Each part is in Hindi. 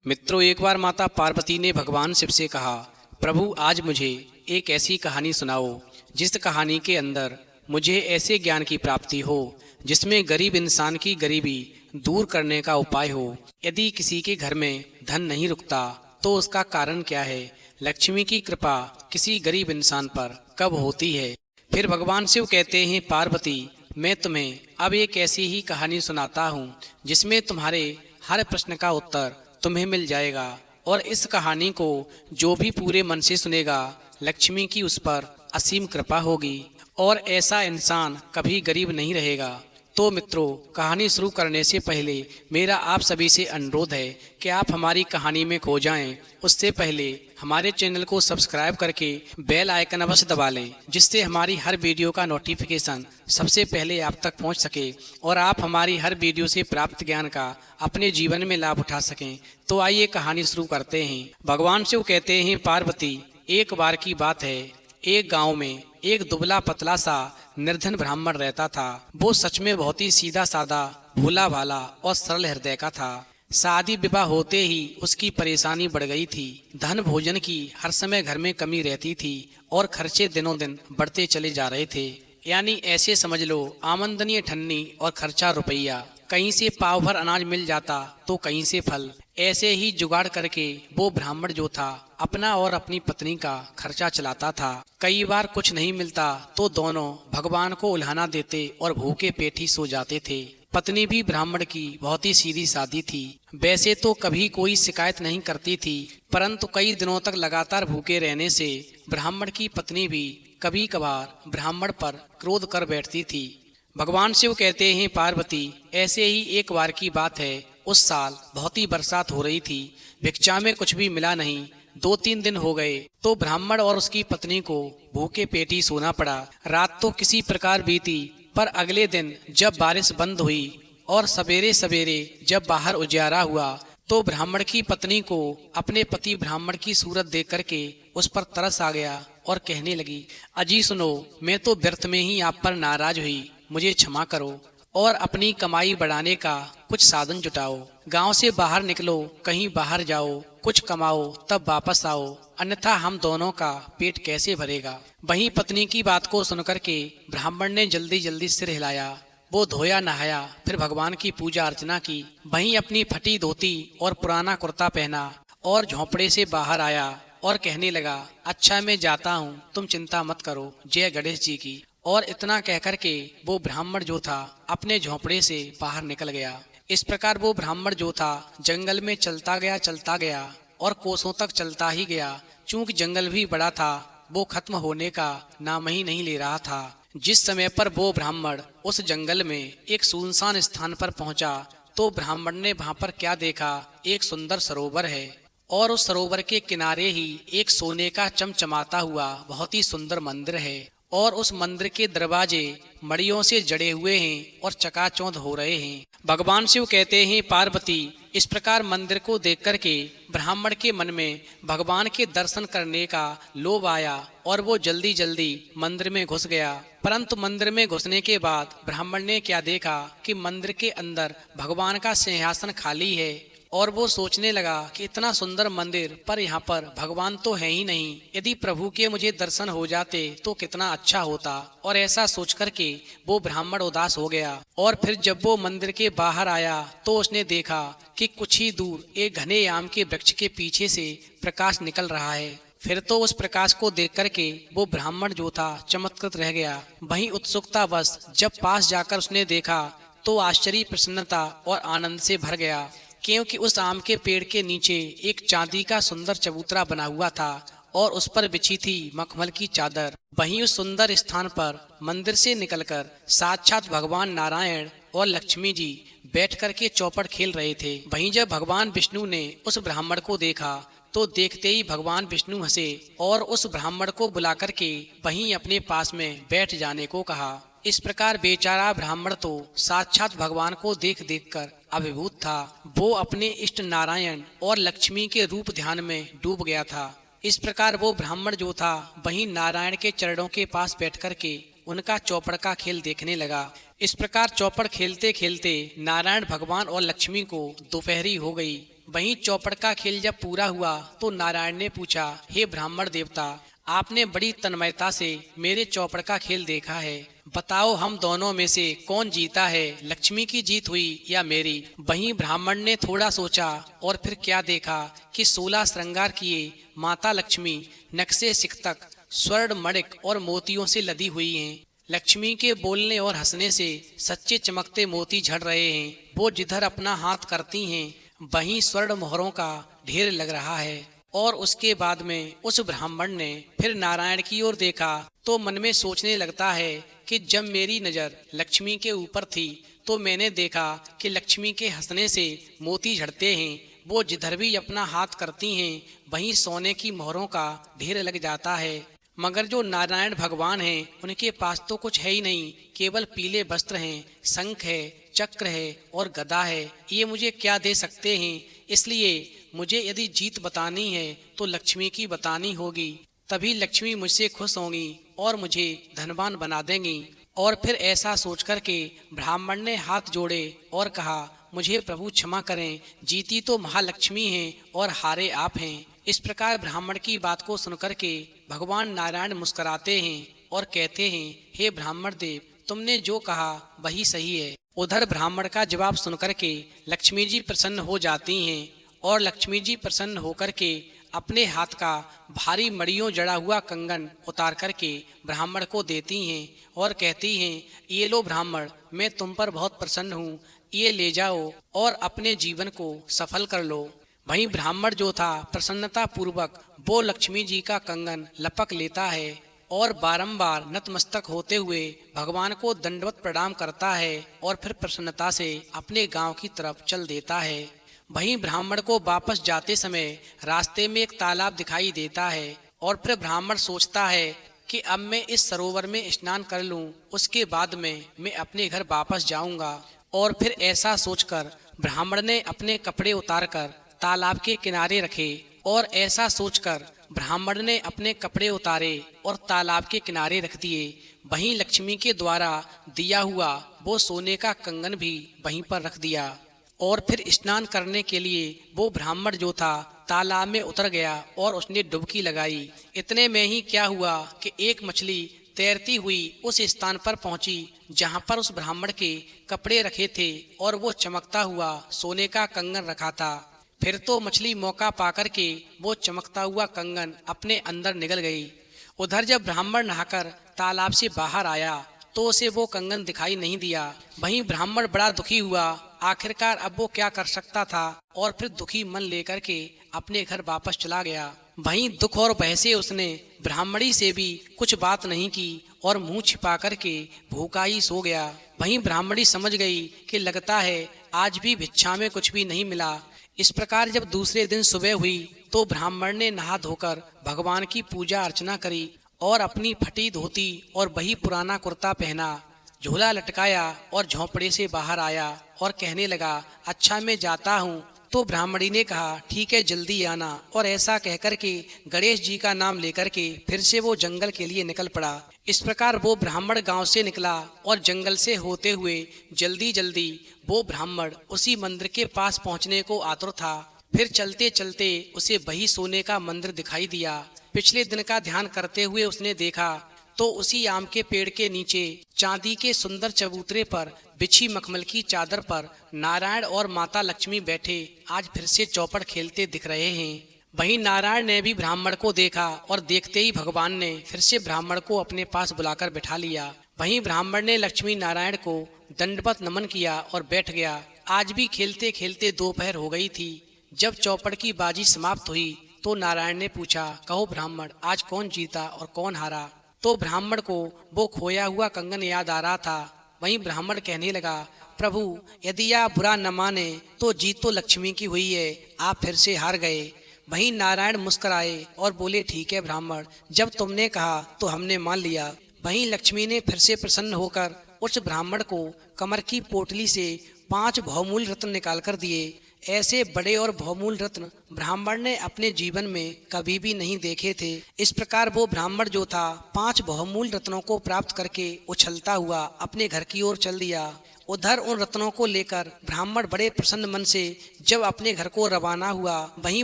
मित्रों, एक बार माता पार्वती ने भगवान शिव से कहा, प्रभु आज मुझे एक ऐसी कहानी सुनाओ जिस कहानी के अंदर मुझे ऐसे ज्ञान की प्राप्ति हो जिसमें गरीब इंसान की गरीबी दूर करने का उपाय हो। यदि किसी के घर में धन नहीं रुकता तो उसका कारण क्या है? लक्ष्मी की कृपा किसी गरीब इंसान पर कब होती है? फिर भगवान शिव कहते हैं, पार्वती मैं तुम्हें अब एक ऐसी ही कहानी सुनाता हूँ जिसमें तुम्हारे हर प्रश्न का उत्तर तुम्हें मिल जाएगा। और इस कहानी को जो भी पूरे मन से सुनेगा, लक्ष्मी की उस पर असीम कृपा होगी और ऐसा इंसान कभी गरीब नहीं रहेगा। तो मित्रों, कहानी शुरू करने से पहले मेरा आप सभी से अनुरोध है कि आप हमारी कहानी में खो जाएं। उससे पहले हमारे चैनल को सब्सक्राइब करके बेल आइकन अवश्य दबा लें, जिससे हमारी हर वीडियो का नोटिफिकेशन सबसे पहले आप तक पहुंच सके और आप हमारी हर वीडियो से प्राप्त ज्ञान का अपने जीवन में लाभ उठा सकें। तो आइए कहानी शुरू करते हैं। भगवान शिव कहते हैं, पार्वती एक बार की बात है, एक गांव में एक दुबला पतला सा निर्धन ब्राह्मण रहता था। वो सच में बहुत ही सीधा साधा, भोला भाला और सरल हृदय का था। शादी विवाह होते ही उसकी परेशानी बढ़ गई थी। धन भोजन की हर समय घर में कमी रहती थी और खर्चे दिनों दिन बढ़ते चले जा रहे थे। यानी ऐसे समझ लो, आमदनी अठन्नी और खर्चा रुपया। कहीं से पाव भर अनाज मिल जाता तो कहीं से फल। ऐसे ही जुगाड़ करके वो ब्राह्मण जो था अपना और अपनी पत्नी का खर्चा चलाता था। कई बार कुछ नहीं मिलता तो दोनों भगवान को उल्हाना देते और भूखे पेट ही सो जाते थे। पत्नी भी ब्राह्मण की बहुत ही सीधी सादी थी। वैसे तो कभी कोई शिकायत नहीं करती थी, परंतु कई दिनों तक लगातार भूखे रहने से ब्राह्मण की पत्नी भी कभी कभार ब्राह्मण पर क्रोध कर बैठती थी। भगवान शिव कहते हैं, पार्वती ऐसे ही एक बार की बात है। उस साल बहुत ही बरसात हो रही थी। भिक्षा में कुछ भी मिला नहीं। 2-3 दिन हो गए तो ब्राह्मण और उसकी पत्नी को भूखे पेट ही सोना पड़ा। रात तो किसी प्रकार बीती, पर अगले दिन जब बारिश बंद हुई और सवेरे सवेरे जब बाहर उजियारा हुआ तो ब्राह्मण की पत्नी को अपने पति ब्राह्मण की सूरत देख करके उस पर तरस आ गया और कहने लगी, अजी सुनो, मैं तो व्यर्थ में ही आप पर नाराज हुई, मुझे क्षमा करो और अपनी कमाई बढ़ाने का कुछ साधन जुटाओ। गांव से बाहर निकलो, कहीं बाहर जाओ, कुछ कमाओ, तब वापस आओ, अन्यथा हम दोनों का पेट कैसे भरेगा। वहीं पत्नी की बात को सुनकर के ब्राह्मण ने जल्दी जल्दी सिर हिलाया। वो धोया नहाया, फिर भगवान की पूजा अर्चना की। वहीं अपनी फटी धोती और पुराना कुर्ता पहना और झोंपड़े से बाहर आया और कहने लगा, अच्छा मैं जाता हूँ, तुम चिंता मत करो, जय गणेश जी की। और इतना कहकर के वो ब्राह्मण जो था अपने झोंपड़े से बाहर निकल गया। इस प्रकार वो ब्राह्मण जो था जंगल में चलता गया और कोसों तक चलता ही गया। चूंकि जंगल भी बड़ा था, वो खत्म होने का नाम ही नहीं ले रहा था। जिस समय पर वो ब्राह्मण उस जंगल में एक सुनसान स्थान पर पहुंचा तो ब्राह्मण ने वहां पर क्या देखा, एक सुंदर सरोवर है और उस सरोवर के किनारे ही एक सोने का चमचमाता हुआ बहुत ही सुंदर मंदिर है और उस मंदिर के दरवाजे मड़ियों से जड़े हुए हैं और चकाचौंध हो रहे हैं। भगवान शिव कहते हैं, पार्वती इस प्रकार मंदिर को देख करके ब्राह्मण के मन में भगवान के दर्शन करने का लोभ आया और वो जल्दी जल्दी मंदिर में घुस गया। परंतु मंदिर में घुसने के बाद ब्राह्मण ने क्या देखा कि मंदिर के अंदर भगवान का सिंहासन खाली है और वो सोचने लगा कि इतना सुंदर मंदिर पर यहाँ पर भगवान तो है ही नहीं। यदि प्रभु के मुझे दर्शन हो जाते तो कितना अच्छा होता। और ऐसा सोच करके वो ब्राह्मण उदास हो गया। और फिर जब वो मंदिर के बाहर आया तो उसने देखा कि कुछ ही दूर एक घने आम के वृक्ष के पीछे से प्रकाश निकल रहा है। फिर तो उस प्रकाश को देख करके वो ब्राह्मण जो था चमत्कृत रह गया। वहीं उत्सुकतावश जब पास जाकर उसने देखा तो आश्चर्य, प्रसन्नता और आनंद से भर गया, क्योंकि उस आम के पेड़ के नीचे एक चांदी का सुंदर चबूतरा बना हुआ था और उस पर बिछी थी मखमल की चादर। वहीं उस सुंदर स्थान पर मंदिर से निकलकर साक्षात भगवान नारायण और लक्ष्मी जी बैठ करके चौपड़ खेल रहे थे। वहीं जब भगवान विष्णु ने उस ब्राह्मण को देखा तो देखते ही भगवान विष्णु हंसे और उस ब्राह्मण को बुला करके वहीं अपने पास में बैठ जाने को कहा। इस प्रकार बेचारा ब्राह्मण तो साक्षात भगवान को देख देख कर अभिभूत था। वो अपने इष्ट नारायण और लक्ष्मी के रूप ध्यान में डूब गया था। इस प्रकार वो ब्राह्मण जो था वहीं नारायण के चरणों के पास बैठ करके उनका चौपड़ का खेल देखने लगा। इस प्रकार चौपड़ खेलते खेलते नारायण भगवान और लक्ष्मी को दोपहरी हो गई। वहीं चौपड़ का खेल जब पूरा हुआ तो नारायण ने पूछा, हे ब्राह्मण देवता, आपने बड़ी तन्मयता से मेरे चौपड़ का खेल देखा है, बताओ हम दोनों में से कौन जीता है, लक्ष्मी की जीत हुई या मेरी। वहीं ब्राह्मण ने थोड़ा सोचा और फिर क्या देखा कि 16 श्रृंगार किए माता लक्ष्मी नक्शे सिकतक स्वर्ण मणिक और मोतियों से लदी हुई हैं। लक्ष्मी के बोलने और हंसने से सच्चे चमकते मोती झड़ रहे हैं। वो जिधर अपना हाथ करती हैं वहीं स्वर्ण मोहरों का ढेर लग रहा है। और उसके बाद में उस ब्राह्मण ने फिर नारायण की ओर देखा तो मन में सोचने लगता है कि जब मेरी नजर लक्ष्मी के ऊपर थी तो मैंने देखा कि लक्ष्मी के हंसने से मोती झड़ते हैं। वो जिधर भी अपना हाथ करती हैं वहीं सोने की मोहरों का ढेर लग जाता है। मगर जो नारायण भगवान हैं उनके पास तो कुछ है ही नहीं, केवल पीले वस्त्र हैं, शंख है, चक्र है और गदा है। ये मुझे क्या दे सकते हैं? इसलिए मुझे यदि जीत बतानी है तो लक्ष्मी की बतानी होगी, तभी लक्ष्मी मुझसे खुश होंगी और मुझे धनवान बना देंगी। और फिर ऐसा सोच कर के ब्राह्मण ने हाथ जोड़े और कहा, मुझे प्रभु क्षमा करें, जीती तो महालक्ष्मी हैं और हारे आप हैं। इस प्रकार ब्राह्मण की बात को सुनकर के भगवान नारायण मुस्कुराते हैं और कहते हैं, हे ब्राह्मण देव, तुमने जो कहा वही सही है। उधर ब्राह्मण का जवाब सुनकर के लक्ष्मी जी प्रसन्न हो जाती हैं और लक्ष्मी जी प्रसन्न होकर के अपने हाथ का भारी मड़ियों जड़ा हुआ कंगन उतार करके ब्राह्मण को देती हैं और कहती हैं, ये लो ब्राह्मण, मैं तुम पर बहुत प्रसन्न हूँ, ये ले जाओ और अपने जीवन को सफल कर लो। वहीं ब्राह्मण जो था प्रसन्नता पूर्वक वो लक्ष्मी जी का कंगन लपक लेता है और बारंबार नतमस्तक होते हुए भगवान को दंडवत प्रणाम करता है और फिर प्रसन्नता से अपने गांव की तरफ चल देता है। वहीं ब्राह्मण को वापस जाते समय रास्ते में एक तालाब दिखाई देता है और फिर ब्राह्मण सोचता है कि अब मैं इस सरोवर में स्नान कर लूं, उसके बाद में मैं अपने घर वापस जाऊंगा। और फिर ऐसा सोचकर ब्राह्मण ने अपने कपड़े उतारकर तालाब के किनारे रखे और ऐसा सोचकर ब्राह्मण ने अपने कपड़े उतारे और तालाब के किनारे रख दिए। वहीं लक्ष्मी के द्वारा दिया हुआ वो सोने का कंगन भी वहीं पर रख दिया और फिर स्नान करने के लिए वो ब्राह्मण जो था तालाब में उतर गया और उसने डुबकी लगाई। इतने में ही क्या हुआ कि एक मछली तैरती हुई उस स्थान पर पहुंची जहां पर उस ब्राह्मण के कपड़े रखे थे और वो चमकता हुआ सोने का कंगन रखा था। फिर तो मछली मौका पाकर के वो चमकता हुआ कंगन अपने अंदर निगल गई। उधर जब ब्राह्मण नहाकर तालाब से बाहर आया तो उसे वो कंगन दिखाई नहीं दिया। वहीं ब्राह्मण बड़ा दुखी हुआ। आखिरकार अब वो क्या कर सकता था और फिर दुखी मन लेकर के अपने घर वापस चला गया। वहीं दुख और भय से उसने ब्राह्मणी से भी कुछ बात नहीं की और मुंह छिपा करके भूखा ही सो गया। वहीं ब्राह्मणी समझ गई कि लगता है आज भी भिक्षा में कुछ भी नहीं मिला। इस प्रकार जब दूसरे दिन सुबह हुई तो ब्राह्मण ने नहा धोकर भगवान की पूजा अर्चना करी और अपनी फटी धोती और वही पुराना कुर्ता पहना, झोला लटकाया और झोंपड़े से बाहर आया और कहने लगा, अच्छा मैं जाता हूँ। तो ब्राह्मणी ने कहा, ठीक है जल्दी आना। और ऐसा कहकर के गणेश जी का नाम लेकर के फिर से वो जंगल के लिए निकल पड़ा। इस प्रकार वो ब्राह्मण गांव से निकला और जंगल से होते हुए जल्दी जल्दी वो ब्राह्मण उसी मंदिर के पास पहुंचने को आतुर था। फिर चलते चलते उसे वही सोने का मंदिर दिखाई दिया। पिछले दिन का ध्यान करते हुए उसने देखा तो उसी आम के पेड़ के नीचे चांदी के सुंदर चबूतरे पर बिछी मखमल की चादर पर नारायण और माता लक्ष्मी बैठे आज फिर से चौपड़ खेलते दिख रहे हैं। वहीं नारायण ने भी ब्राह्मण को देखा और देखते ही भगवान ने फिर से ब्राह्मण को अपने पास बुलाकर बैठा लिया। वहीं ब्राह्मण ने लक्ष्मी नारायण को दंडवत नमन किया और बैठ गया। आज भी खेलते खेलते दोपहर हो गई थी। जब चौपड़ की बाजी समाप्त हुई तो नारायण ने पूछा, कहो ब्राह्मण, आज कौन जीता और कौन हारा? तो ब्राह्मण को वो खोया हुआ कंगन याद आ रहा था। वहीं ब्राह्मण कहने लगा, प्रभु यदि आप बुरा न माने तो जीत तो लक्ष्मी की हुई है, आप फिर से हार गए। वहीं नारायण मुस्कुराए और बोले, ठीक है ब्राह्मण, जब तुमने कहा तो हमने मान लिया। वहीं लक्ष्मी ने फिर से प्रसन्न होकर उस ब्राह्मण को कमर की पोटली से 5 बहुमूल्य रत्न निकाल कर दिए। ऐसे बड़े और बहुमूल्य रत्न ब्राह्मण ने अपने जीवन में कभी भी नहीं देखे थे। इस प्रकार वो ब्राह्मण जो था 5 बहुमूल्य रत्नों को प्राप्त करके उछलता हुआ अपने घर की ओर चल दिया। उधर उन रत्नों को लेकर ब्राह्मण बड़े प्रसन्न मन से जब अपने घर को रवाना हुआ, वहीं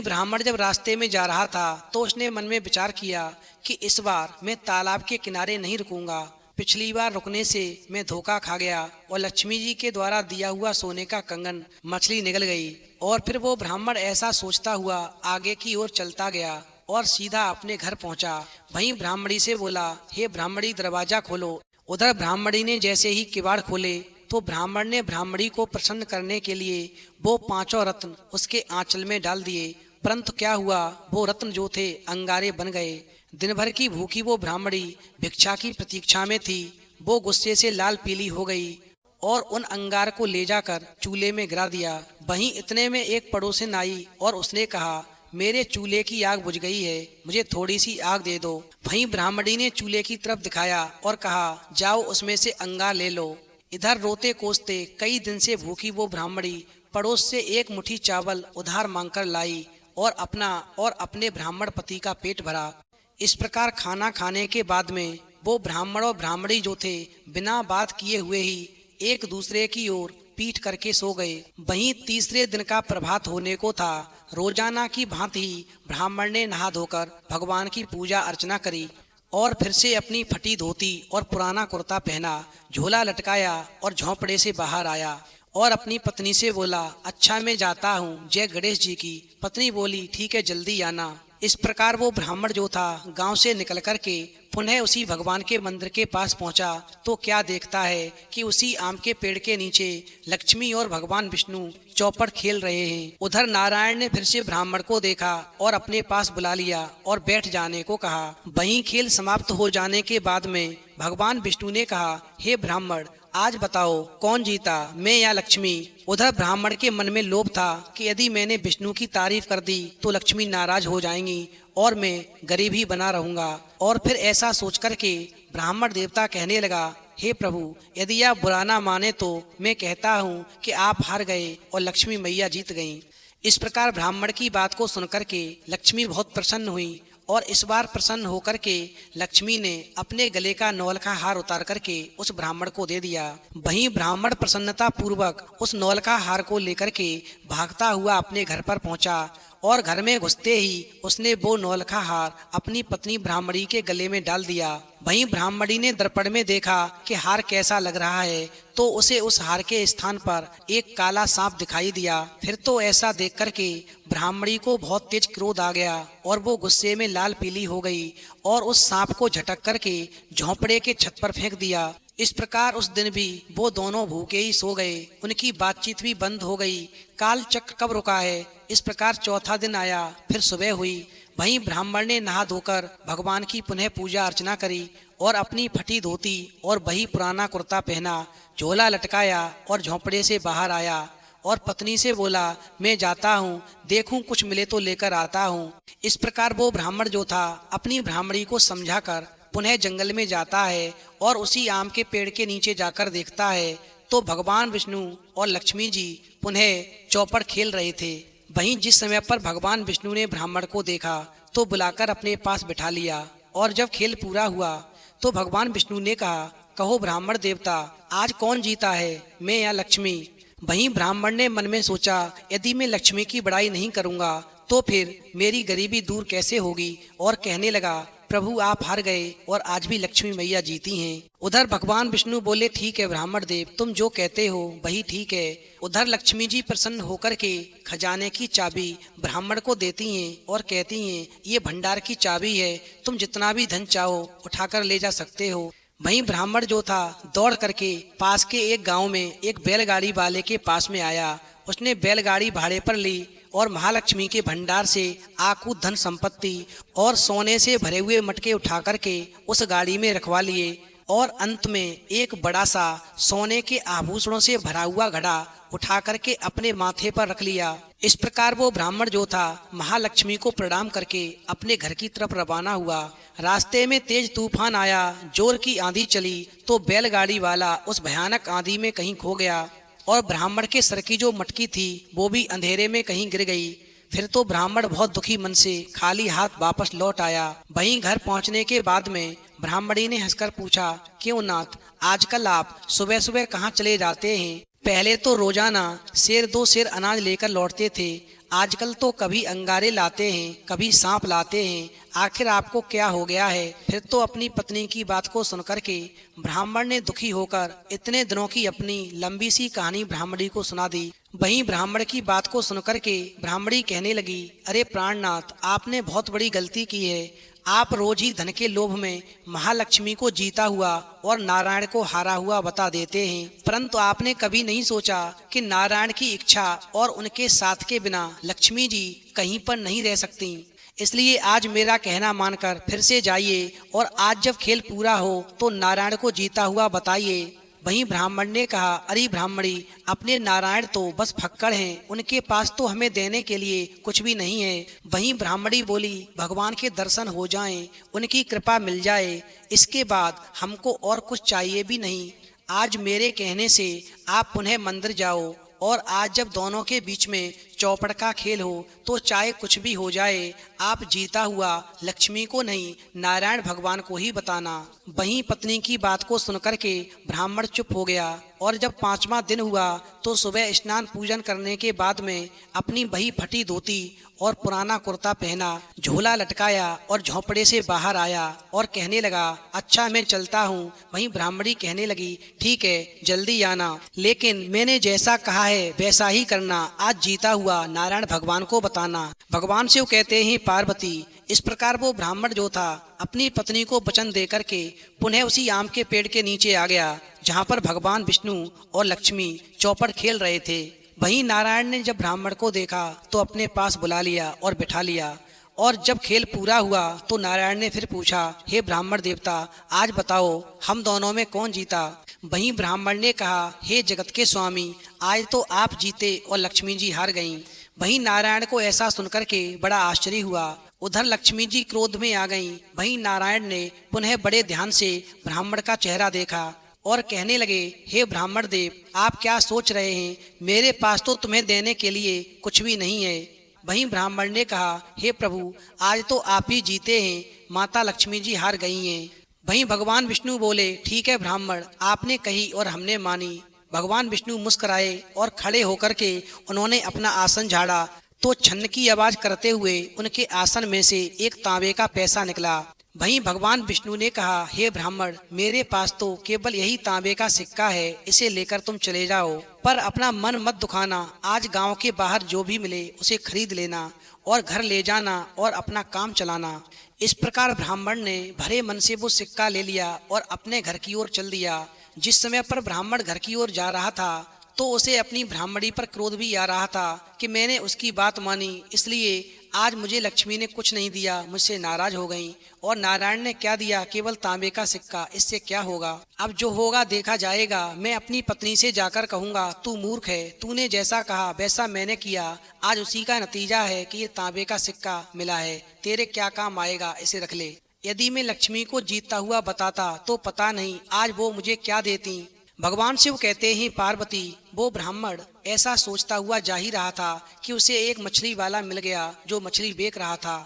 ब्राह्मण जब रास्ते में जा रहा था तो उसने मन में विचार किया कि इस बार मैं तालाब के किनारे नहीं रुकूंगा। पिछली बार रुकने से मैं धोखा खा गया और लक्ष्मी जी के द्वारा दिया हुआ सोने का कंगन मछली निगल गई। और फिर वो ब्राह्मण ऐसा सोचता हुआ आगे की ओर चलता गया और सीधा अपने घर पहुंचा। वहीं ब्राह्मणी से बोला, हे ब्राह्मणी, दरवाजा खोलो। उधर ब्राह्मणी ने जैसे ही किवाड़ खोले तो ब्राह्मण ने ब्राह्मणी को प्रसन्न करने के लिए वो 5 रत्न उसके आंचल में डाल दिए। परंतु क्या हुआ, वो रत्न जो थे अंगारे बन गए। दिन भर की भूखी वो ब्राह्मणी भिक्षा की प्रतीक्षा में थी। वो गुस्से से लाल पीली हो गई और उन अंगार को ले जाकर चूल्हे में गिरा दिया। वहीं इतने में एक पड़ोसन आई और उसने कहा, मेरे चूल्हे की आग बुझ गई है, मुझे थोड़ी सी आग दे दो। वहीं ब्राह्मणी ने चूल्हे की तरफ दिखाया और कहा, जाओ उसमें से अंगार ले लो। इधर रोते कोसते कई दिन से भूखी वो ब्राह्मणी पड़ोस से एक मुट्ठी चावल उधार मांगकर लाई और अपना और अपने ब्राह्मण पति का पेट भरा। इस प्रकार खाना खाने के बाद में वो ब्राह्मण और ब्राह्मणी जो थे बिना बात किए हुए ही एक दूसरे की ओर पीठ करके सो गए। वहीं तीसरे दिन का प्रभात होने को था। रोजाना की भांति ही ब्राह्मण ने नहा धोकर भगवान की पूजा अर्चना करी और फिर से अपनी फटी धोती और पुराना कुर्ता पहना, झोला लटकाया और झोंपड़े से बाहर आया और अपनी पत्नी से बोला, अच्छा मैं जाता हूँ, जय गणेश जी की। पत्नी बोली, ठीक है, जल्दी आना। इस प्रकार वो ब्राह्मण जो था गांव से निकल कर के पुनः उसी भगवान के मंदिर के पास पहुंचा तो क्या देखता है कि उसी आम के पेड़ के नीचे लक्ष्मी और भगवान विष्णु चौपड़ खेल रहे हैं। उधर नारायण ने फिर से ब्राह्मण को देखा और अपने पास बुला लिया और बैठ जाने को कहा। वहीं खेल समाप्त हो जाने के बाद में भगवान विष्णु ने कहा, हे ब्राह्मण, आज बताओ कौन जीता, मैं या लक्ष्मी। उधर ब्राह्मण के मन में लोभ था कि यदि मैंने विष्णु की तारीफ कर दी तो लक्ष्मी नाराज हो जाएंगी और मैं गरीब ही बना रहूंगा। और फिर ऐसा सोच करके ब्राह्मण देवता कहने लगा, हे प्रभु, यदि आप बुरा ना माने तो मैं कहता हूँ कि आप हार गए और लक्ष्मी मैया जीत गईं। इस प्रकार ब्राह्मण की बात को सुनकर के लक्ष्मी बहुत प्रसन्न हुई और इस बार प्रसन्न होकर के लक्ष्मी ने अपने गले का नौल का हार उतार करके उस ब्राह्मण को दे दिया। वहीं ब्राह्मण प्रसन्नता पूर्वक उस नौल का हार को लेकर के भागता हुआ अपने घर पर पहुंचा और घर में घुसते ही उसने वो नौल का हार अपनी पत्नी ब्राह्मणी के गले में डाल दिया। वहीं ब्राह्मणी ने दर्पण में देखा कि हार कैसा लग रहा है तो उसे उस हार के स्थान पर एक काला सांप दिखाई दिया। फिर तो ऐसा देख करके ब्राह्मणी को बहुत तेज क्रोध आ गया और वो गुस्से में लाल पीली हो गई और उस सांप को झटक करके झोंपड़े के छत पर फेंक दिया। इस प्रकार उस दिन भी वो दोनों भूखे ही सो गए। उनकी बातचीत भी बंद हो गई। काल चक्र कब रुका है, इस प्रकार चौथा दिन आया। फिर सुबह हुई। वहीं ब्राह्मण ने नहा धोकर भगवान की पुनः पूजा अर्चना करी और अपनी फटी धोती और वही पुराना कुर्ता पहना, झोला लटकाया और झोंपड़े से बाहर आया और पत्नी से बोला, मैं जाता हूँ, देखूं कुछ मिले तो लेकर आता हूँ। इस प्रकार वो ब्राह्मण जो था अपनी ब्राह्मणी को समझाकर पुनः जंगल में जाता है और उसी आम के पेड़ के नीचे जाकर देखता है तो भगवान विष्णु और लक्ष्मी जी पुनः चौपड़ खेल रहे थे। वहीं जिस समय पर भगवान विष्णु ने ब्राह्मण को देखा तो बुलाकर अपने पास बिठा लिया और जब खेल पूरा हुआ तो भगवान विष्णु ने कहा, कहो ब्राह्मण देवता, आज कौन जीता है, मैं या लक्ष्मी। वहीं ब्राह्मण ने मन में सोचा, यदि मैं लक्ष्मी की बड़ाई नहीं करूंगा तो फिर मेरी गरीबी दूर कैसे होगी, और कहने लगा, प्रभु आप हार गए और आज भी लक्ष्मी मैया जीती हैं। उधर भगवान विष्णु बोले, ठीक है ब्राह्मण देव, तुम जो कहते हो वही ठीक है। उधर लक्ष्मी जी प्रसन्न होकर के खजाने की चाबी ब्राह्मण को देती हैं और कहती हैं, ये भंडार की चाबी है, तुम जितना भी धन चाहो उठाकर ले जा सकते हो। वहीं ब्राह्मण जो था दौड़ करके पास के एक गांव में एक बैलगाड़ी वाले के पास में आया। उसने बैलगाड़ी भाड़े पर ली और महालक्ष्मी के भंडार से आकूत धन संपत्ति और सोने से भरे हुए मटके उठा करके उस गाड़ी में रखवा लिए और अंत में एक बड़ा सा सोने के आभूषणों से भरा हुआ घड़ा उठा करके अपने माथे पर रख लिया। इस प्रकार वो ब्राह्मण जो था महालक्ष्मी को प्रणाम करके अपने घर की तरफ रवाना हुआ। रास्ते में तेज तूफान आया, जोर की आंधी चली तो बैलगाड़ी वाला उस भयानक आंधी में कहीं खो गया। और ब्राह्मण के सर की जो मटकी थी वो भी अंधेरे में कहीं गिर गई। फिर तो ब्राह्मण बहुत दुखी मन से खाली हाथ वापस लौट आया। वहीं घर पहुंचने के बाद में ब्राह्मणी ने हंसकर पूछा, क्यों नाथ, आजकल आप सुबह सुबह कहाँ चले जाते हैं? पहले तो रोजाना सेर दो सेर अनाज लेकर लौटते थे, आजकल तो कभी अंगारे लाते हैं, कभी सांप लाते हैं। आखिर आपको क्या हो गया है? फिर तो अपनी पत्नी की बात को सुनकर के ब्राह्मण ने दुखी होकर इतने दिनों की अपनी लंबी सी कहानी ब्राह्मणी को सुना दी। वहीं ब्राह्मण की बात को सुनकर के ब्राह्मणी कहने लगी, अरे प्राणनाथ, आपने बहुत बड़ी गलती की है। आप रोज ही धन के लोभ में महालक्ष्मी को जीता हुआ और नारायण को हारा हुआ बता देते हैं, परंतु आपने कभी नहीं सोचा कि नारायण की इच्छा और उनके साथ के बिना लक्ष्मी जी कहीं पर नहीं रह सकती। इसलिए आज मेरा कहना मानकर फिर से जाइए और आज जब खेल पूरा हो तो नारायण को जीता हुआ बताइए। वहीं ब्राह्मण ने कहा, अरे ब्राह्मणी, अपने नारायण तो बस फक्कड़ हैं, उनके पास तो हमें देने के लिए कुछ भी नहीं है। वहीं ब्राह्मणी बोली, भगवान के दर्शन हो जाएं, उनकी कृपा मिल जाए, इसके बाद हमको और कुछ चाहिए भी नहीं। आज मेरे कहने से आप पुनः मंदिर जाओ और आज जब दोनों के बीच में चौपड़ का खेल हो तो चाहे कुछ भी हो जाए, आप जीता हुआ लक्ष्मी को नहीं नारायण भगवान को ही बताना। वहीं पत्नी की बात को सुनकर के ब्राह्मण चुप हो गया और जब 5वां दिन हुआ तो सुबह स्नान पूजन करने के बाद में अपनी वही फटी धोती और पुराना कुर्ता पहना, झोला लटकाया और झोंपड़े से बाहर आया और कहने लगा, अच्छा मैं चलता हूँ। वहीं ब्राह्मणी कहने लगी, ठीक है, जल्दी आना, लेकिन मैंने जैसा कहा है वैसा ही करना, आज जीता हुआ नारायण भगवान को बताना। भगवान शिव कहते हैं, पार्वती, इस प्रकार वो ब्राह्मण जो था अपनी पत्नी को वचन देकर के पुनः उसी आम के पेड़ के नीचे आ गया जहाँ पर भगवान विष्णु और लक्ष्मी चौपड़ खेल रहे थे। वहीं नारायण ने जब ब्राह्मण को देखा तो अपने पास बुला लिया और बिठा लिया और जब खेल पूरा हुआ तो नारायण ने फिर पूछा, हे ब्राह्मण देवता, आज बताओ हम दोनों में कौन जीता? वहीं ब्राह्मण ने कहा, हे जगत के स्वामी, आज तो आप जीते और लक्ष्मी जी हार गईं। वहीं नारायण को ऐसा सुनकर के बड़ा आश्चर्य हुआ। उधर लक्ष्मी जी क्रोध में आ गईं। वहीं नारायण ने पुनः बड़े ध्यान से ब्राह्मण का चेहरा देखा और कहने लगे, हे ब्राह्मण देव, आप क्या सोच रहे हैं? मेरे पास तो तुम्हें देने के लिए कुछ भी नहीं है। वहीं ब्राह्मण ने कहा, हे प्रभु, आज तो आप ही जीते हैं, माता लक्ष्मी जी हार गई हैं। वहीं भगवान विष्णु बोले, ठीक है ब्राह्मण, आपने कही और हमने मानी। भगवान विष्णु मुस्कुराए और खड़े होकर के उन्होंने अपना आसन झाड़ा तो छन्न की आवाज करते हुए उनके आसन में से एक तांबे का पैसा निकला। वहीं भगवान विष्णु ने कहा, हे ब्राह्मण, मेरे पास तो केवल यही तांबे का सिक्का है, इसे लेकर तुम चले जाओ, पर अपना मन मत दुखाना। आज गांव के बाहर जो भी मिले उसे खरीद लेना और घर ले जाना और अपना काम चलाना। इस प्रकार ब्राह्मण ने भरे मन से वो सिक्का ले लिया और अपने घर की ओर चल दिया। जिस समय पर ब्राह्मण घर की ओर जा रहा था तो उसे अपनी ब्राह्मणी पर क्रोध भी आ रहा था कि मैंने उसकी बात मानी, इसलिए आज मुझे लक्ष्मी ने कुछ नहीं दिया, मुझसे नाराज हो गई। और नारायण ने क्या दिया? केवल तांबे का सिक्का, इससे क्या होगा? अब जो होगा देखा जाएगा। मैं अपनी पत्नी से जाकर कहूँगा, तू मूर्ख है, तूने जैसा कहा वैसा मैंने किया, आज उसी का नतीजा है कि ये तांबे का सिक्का मिला है, तेरे क्या काम आएगा, इसे रख ले। यदि मैं लक्ष्मी को जीतता हुआ बताता तो पता नहीं आज वो मुझे क्या देती। भगवान शिव कहते हैं, पार्वती, वो ब्राह्मण ऐसा सोचता हुआ जा ही रहा था कि उसे एक मछली वाला मिल गया जो मछली बेच रहा था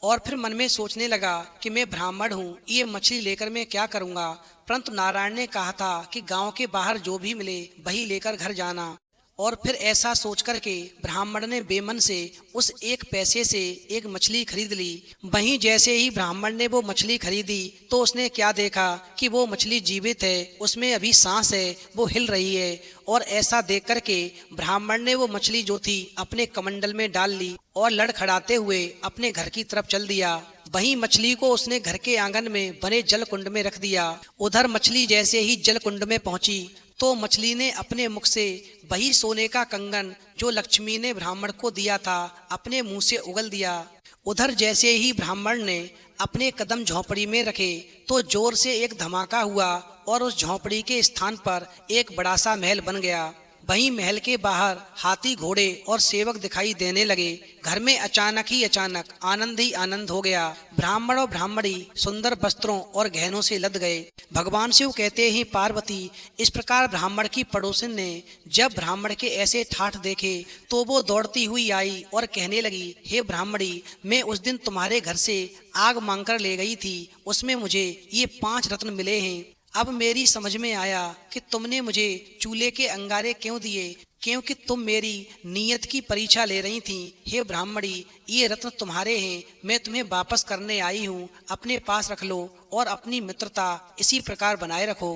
और फिर मन में सोचने लगा कि मैं ब्राह्मण हूँ, ये मछली लेकर मैं क्या करूँगा। परंतु नारायण ने कहा था कि गांव के बाहर जो भी मिले वही लेकर घर जाना। और फिर ऐसा सोच कर के ब्राह्मण ने बेमन से उस एक पैसे से एक मछली खरीद ली। वहीं जैसे ही ब्राह्मण ने वो मछली खरीदी तो उसने क्या देखा कि वो मछली जीवित है, उसमें अभी सांस है, वो हिल रही है। और ऐसा देख कर के ब्राह्मण ने वो मछली जो थी अपने कमंडल में डाल ली और लड़खड़ाते हुए अपने घर की तरफ चल दिया। वहीं मछली को उसने घर के आंगन में बने जल कुंड में रख दिया। उधर मछली जैसे ही जल कुंड में पहुंची तो मछली ने अपने मुख से वही सोने का कंगन जो लक्ष्मी ने ब्राह्मण को दिया था अपने मुंह से उगल दिया। उधर जैसे ही ब्राह्मण ने अपने कदम झोंपड़ी में रखे तो जोर से एक धमाका हुआ और उस झोंपड़ी के स्थान पर एक बड़ा सा महल बन गया। वहीं महल के बाहर हाथी घोड़े और सेवक दिखाई देने लगे। घर में अचानक ही अचानक आनंद ही आनंद हो गया। ब्राह्मण और ब्राह्मणी सुंदर वस्त्रों और गहनों से लद गए। भगवान शिव कहते हैं, पार्वती, इस प्रकार ब्राह्मण की पड़ोसन ने जब ब्राह्मण के ऐसे ठाठ देखे तो वो दौड़ती हुई आई और कहने लगी, हे ब्राह्मणी, मैं उस दिन तुम्हारे घर से आग मांगकर ले गई थी, उसमें मुझे ये 5 रत्न मिले हैं। अब मेरी समझ में आया कि तुमने मुझे चूल्हे के अंगारे क्यों दिए, क्योंकि तुम मेरी नीयत की परीक्षा ले रही थी। हे ब्राह्मणी, ये रत्न तुम्हारे हैं, मैं तुम्हें वापस करने आई हूँ, अपने पास रख लो और अपनी मित्रता इसी प्रकार बनाए रखो।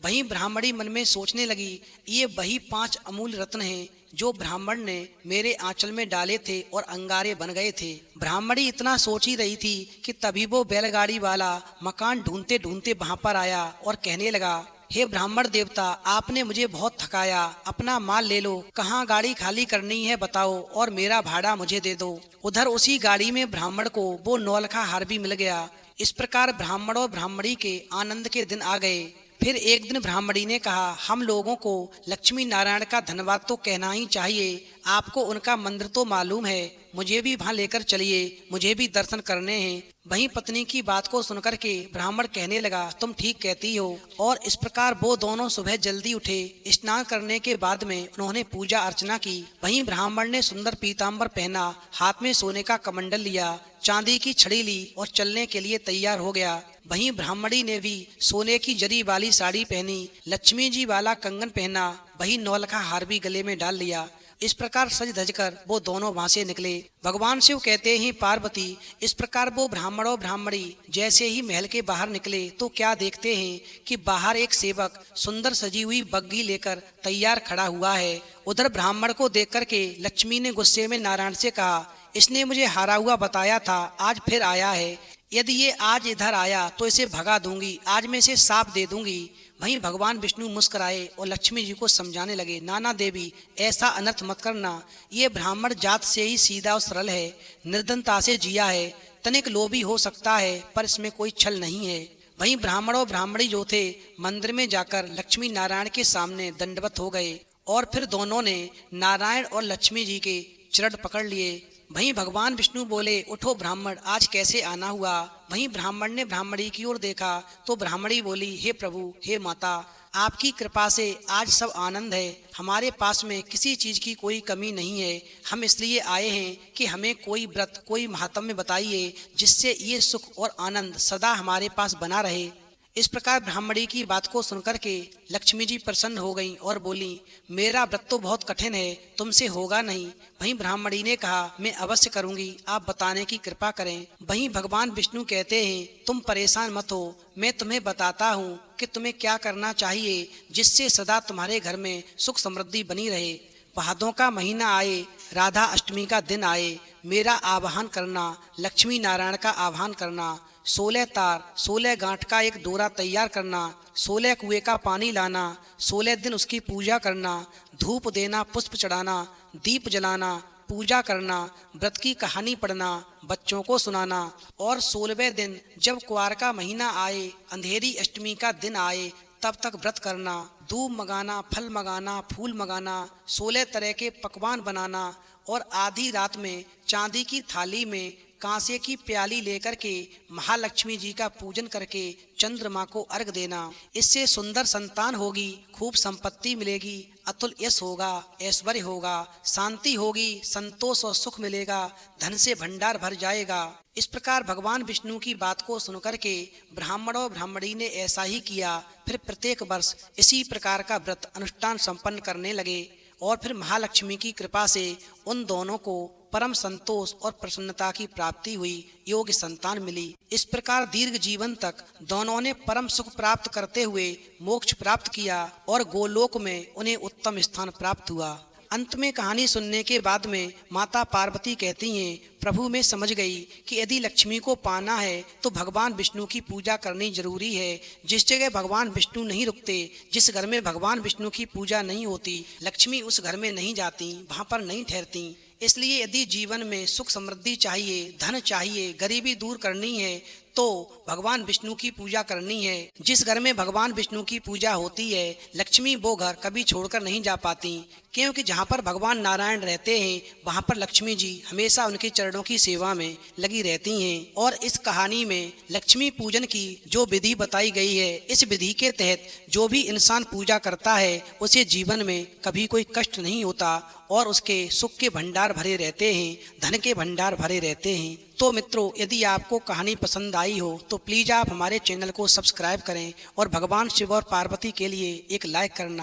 वहीं ब्राह्मणी मन में सोचने लगी, ये वही 5 अमूल्य रत्न हैं जो ब्राह्मण ने मेरे आंचल में डाले थे और अंगारे बन गए थे। ब्राह्मणी इतना सोच ही रही थी कि तभी वो बैलगाड़ी वाला मकान ढूंढते ढूंढते वहां पर आया और कहने लगा, हे ब्राह्मण देवता, आपने मुझे बहुत थकाया, अपना माल ले लो, कहाँ गाड़ी खाली करनी है बताओ और मेरा भाड़ा मुझे दे दो। उधर उसी गाड़ी में ब्राह्मण को वो नौलखा हार भी मिल गया। इस प्रकार ब्राह्मण और ब्राह्मणी के आनंद के दिन आ गए। फिर एक दिन ब्राह्मणी ने कहा, हम लोगों को लक्ष्मी नारायण का धन्यवाद तो कहना ही चाहिए। आपको उनका मंदिर तो मालूम है, मुझे भी वहां लेकर चलिए, मुझे भी दर्शन करने हैं। वहीं पत्नी की बात को सुनकर के ब्राह्मण कहने लगा, तुम ठीक कहती हो। और इस प्रकार वो दोनों सुबह जल्दी उठे। स्नान करने के बाद में उन्होंने पूजा अर्चना की। वहीं ब्राह्मण ने सुंदर पीताम्बर पहना, हाथ में सोने का कमंडल लिया, चांदी की छड़ी ली और चलने के लिए तैयार हो गया। वहीं ब्राह्मणी ने भी सोने की जरी वाली साड़ी पहनी, लक्ष्मी जी वाला कंगन पहना, वही नौलखा हार भी गले में डाल लिया। इस प्रकार सज धज कर वो दोनों वहां से निकले। भगवान शिव कहते हैं, पार्वती, इस प्रकार वो ब्राह्मण और ब्राह्मणी जैसे ही महल के बाहर निकले तो क्या देखते हैं कि बाहर एक सेवक सुंदर सजी हुई बग्घी लेकर तैयार खड़ा हुआ है। उधर ब्राह्मण को देख कर के लक्ष्मी ने गुस्से में नारायण से कहा, इसने मुझे हारा हुआ बताया था, आज फिर आया है। यदि ये आज इधर आया तो इसे भगा दूंगी, आज मैं इसे साफ दे दूंगी। वहीं भगवान विष्णु मुस्कुराए और लक्ष्मी जी को समझाने लगे, नाना देवी, ऐसा अनर्थ मत करना। ये ब्राह्मण जात से ही सीधा और सरल है, निर्धनता से जिया है, तनिक लोभी हो सकता है पर इसमें कोई छल नहीं है। वहीं ब्राह्मण और ब्राह्मणी जो थे मंदिर में जाकर लक्ष्मी नारायण के सामने दंडवत हो गए और फिर दोनों ने नारायण और लक्ष्मी जी के चरण पकड़ लिए। वहीं भगवान विष्णु बोले, उठो ब्राह्मण, आज कैसे आना हुआ। वहीं ब्राह्मण ने ब्राह्मणी की ओर देखा तो ब्राह्मणी बोली, हे प्रभु, हे माता, आपकी कृपा से आज सब आनंद है, हमारे पास में किसी चीज की कोई कमी नहीं है। हम इसलिए आए हैं कि हमें कोई व्रत, कोई महात्म्य बताइए जिससे ये सुख और आनंद सदा हमारे पास बना रहे। इस प्रकार ब्राह्मणी की बात को सुनकर के लक्ष्मी जी प्रसन्न हो गईं और बोली, मेरा व्रत तो बहुत कठिन है, तुमसे होगा नहीं। वहीं ब्राह्मणी ने कहा, मैं अवश्य करूंगी, आप बताने की कृपा करें। वहीं भगवान विष्णु कहते हैं, तुम परेशान मत हो, मैं तुम्हें बताता हूँ कि तुम्हें क्या करना चाहिए जिससे सदा तुम्हारे घर में सुख समृद्धि बनी रहे। भादों का महीना आए, राधा अष्टमी का दिन आए, मेरा आवाहन करना, लक्ष्मी नारायण का आवाहन करना, 16 तार 16 गांठ का एक डोरा तैयार करना, 16 कुएं का पानी लाना, 16 दिन उसकी पूजा करना, धूप देना, पुष्प चढ़ाना, दीप जलाना, पूजा करना, व्रत की कहानी पढ़ना, बच्चों को सुनाना और 16वें दिन जब कुआर का महीना आए, अंधेरी अष्टमी का दिन आए, तब तक व्रत करना, दूब मंगाना, फल मंगाना, फूल मंगाना, 16 तरह के पकवान बनाना और आधी रात में चांदी की थाली में कांसे की प्याली लेकर के महालक्ष्मी जी का पूजन करके चंद्रमा को अर्घ देना। इससे सुंदर संतान होगी, खूब संपत्ति मिलेगी, अतुल यश होगा, ऐश्वर्य होगा, शांति होगी, संतोष और सुख मिलेगा, धन से भंडार भर जाएगा। इस प्रकार भगवान विष्णु की बात को सुनकर के ब्राह्मण और ब्राह्मणी ने ऐसा ही किया। फिर प्रत्येक वर्ष इसी प्रकार का व्रत अनुष्ठान संपन्न करने लगे और फिर महालक्ष्मी की कृपा से उन दोनों को परम संतोष और प्रसन्नता की प्राप्ति हुई, योग्य संतान मिली। इस प्रकार दीर्घ जीवन तक दोनों ने परम सुख प्राप्त करते हुए मोक्ष प्राप्त किया और गोलोक में उन्हें उत्तम स्थान प्राप्त हुआ। अंत में कहानी सुनने के बाद में माता पार्वती कहती हैं, प्रभु मैं समझ गई कि यदि लक्ष्मी को पाना है तो भगवान विष्णु की पूजा करनी जरूरी है। जिस जगह भगवान विष्णु नहीं रुकते, जिस घर में भगवान विष्णु की पूजा नहीं होती, लक्ष्मी उस घर में नहीं जाती, वहाँ पर नहीं ठहरती। इसलिए यदि जीवन में सुख समृद्धि चाहिए, धन चाहिए, गरीबी दूर करनी है तो भगवान विष्णु की पूजा करनी है। जिस घर में भगवान विष्णु की पूजा होती है, लक्ष्मी वो घर कभी छोड़कर नहीं जा पाती, क्योंकि जहाँ पर भगवान नारायण रहते हैं वहाँ पर लक्ष्मी जी हमेशा उनके चरणों की सेवा में लगी रहती हैं। और इस कहानी में लक्ष्मी पूजन की जो विधि बताई गई है, इस विधि के तहत जो भी इंसान पूजा करता है उसे जीवन में कभी कोई कष्ट नहीं होता और उसके सुख के भंडार भरे रहते हैं, धन के भंडार भरे रहते हैं। तो मित्रों, यदि आपको कहानी पसंद आई हो तो प्लीज़ आप हमारे चैनल को सब्सक्राइब करें और भगवान शिव और पार्वती के लिए एक लाइक करना